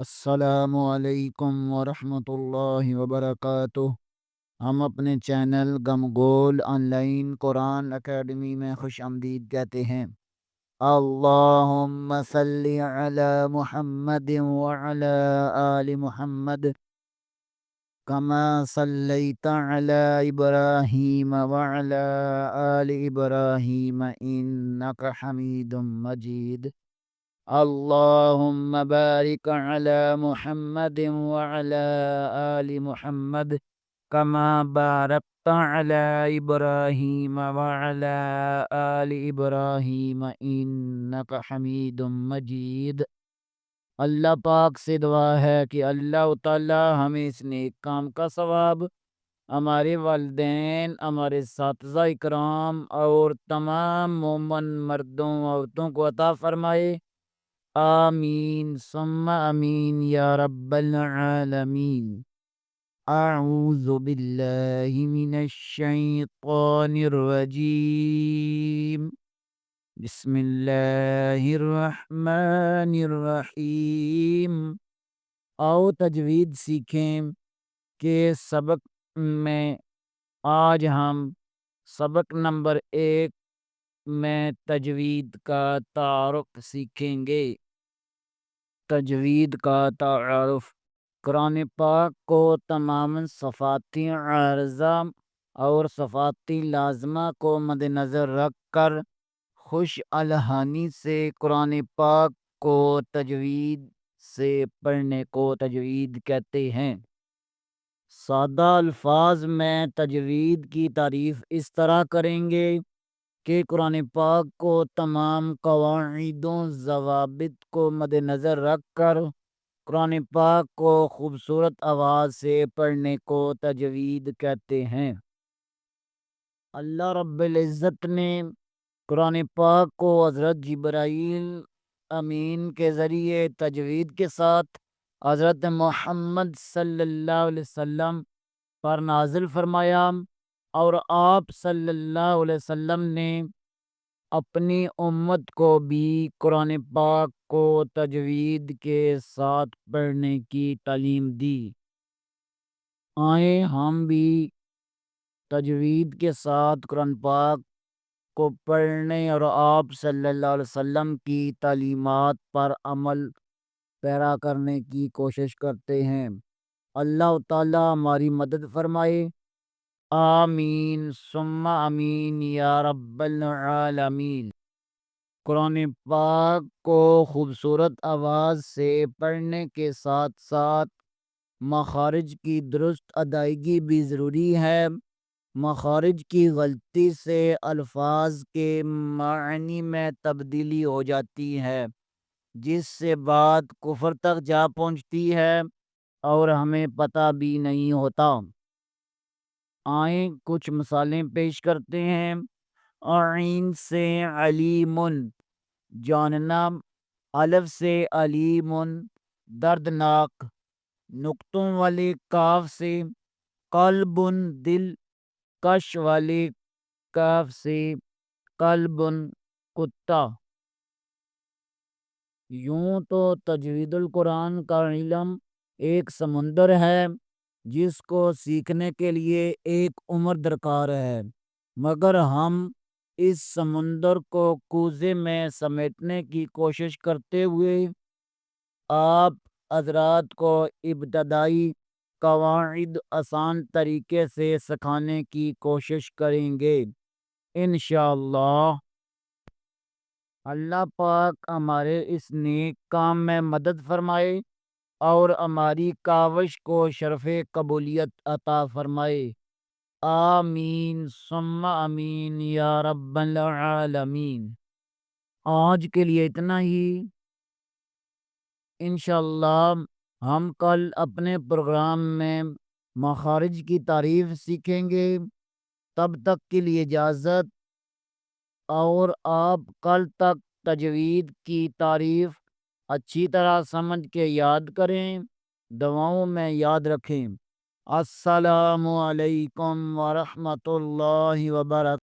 السلام علیکم ورحمۃ اللہ وبرکاتہ۔ ہم اپنے چینل گم گول آن لائن قرآن اکیڈمی میں خوش آمدید کہتے ہیں۔ اللہم صلی علی محمد وعلی آل محمد کما صلیت علی ابراہیم وعلی آل ابراہیم انک حمید مجید۔ اللہم بارک علی محمد وعلی آل محمد کما بارکت علی ابراہیم وعلی آل ابراہیم انک حمید مجید۔ اللہ پاک سے دعا ہے کہ اللہ تعالی ہمیں اس نیک کام کا ثواب ہمارے والدین، ہمارے اساتذہ اکرام اور تمام مومن مردوں عورتوں کو عطا فرمائے۔ آمین ثم آمین یا رب العالمین۔ اعوذ باللہ من الشیطان الرجیم، بسم اللہ الرحمن الرحیم۔ آؤ تجوید سیکھیں کہ سبق میں آج ہم سبق نمبر 1 میں تجوید کا تعارف سیکھیں گے۔ تجوید کا تعارف۔ قرآن پاک کو تمام صفاتی عارضہ اور صفاتی لازمہ کو مد نظر رکھ کر خوش الحانی سے قرآن پاک کو تجوید سے پڑھنے کو تجوید کہتے ہیں۔ سادہ الفاظ میں تجوید کی تعریف اس طرح کریں گے کہ قرآن پاک کو تمام قواعد و ضوابط کو مد نظر رکھ کر قرآن پاک کو خوبصورت آواز سے پڑھنے کو تجوید کہتے ہیں۔ اللہ رب العزت نے قرآن پاک کو حضرت جبرائیل امین کے ذریعے تجوید کے ساتھ حضرت محمد صلی اللہ علیہ وسلم پر نازل فرمایا، اور آپ صلی اللہ علیہ وسلم نے اپنی امت کو بھی قرآن پاک کو تجوید کے ساتھ پڑھنے کی تعلیم دی۔ آئیں ہم بھی تجوید کے ساتھ قرآن پاک کو پڑھنے اور آپ صلی اللہ علیہ وسلم کی تعلیمات پر عمل پیرا کرنے کی کوشش کرتے ہیں۔ اللہ تعالی ہماری مدد فرمائے۔ آمین ثم آمین یا رب العالمین۔ قرآن پاک کو خوبصورت آواز سے پڑھنے کے ساتھ ساتھ مخارج کی درست ادائیگی بھی ضروری ہے۔ مخارج کی غلطی سے الفاظ کے معنی میں تبدیلی ہو جاتی ہے، جس سے بات کفر تک جا پہنچتی ہے اور ہمیں پتہ بھی نہیں ہوتا۔ آئیں کچھ مثالیں پیش کرتے ہیں۔ عین سے علیم جاننا، الف سے علیم دردناک، نقطوں والے کاف سے قلب دل، کش والے کاف سے قلب کتا۔ یوں تو تجوید القرآن کا علم ایک سمندر ہے جس کو سیکھنے کے لیے ایک عمر درکار ہے، مگر ہم اس سمندر کو کوزے میں سمیٹنے کی کوشش کرتے ہوئے آپ حضرات کو ابتدائی قواعد آسان طریقے سے سکھانے کی کوشش کریں گے انشاءاللہ۔ اللہ پاک ہمارے اس نیک کام میں مدد فرمائے اور ہماری کاوش کو شرف قبولیت عطا فرمائے۔ آمین ثم آمین یا رب العالمین۔ آج کے لیے اتنا ہی۔ انشاءاللہ ہم کل اپنے پروگرام میں مخارج کی تعریف سیکھیں گے۔ تب تک کے لیے اجازت، اور آپ کل تک تجوید کی تعریف اچھی طرح سمجھ کے یاد کریں، دعاؤں میں یاد رکھیں۔ السلام علیکم ورحمۃ اللہ وبرکاتہ۔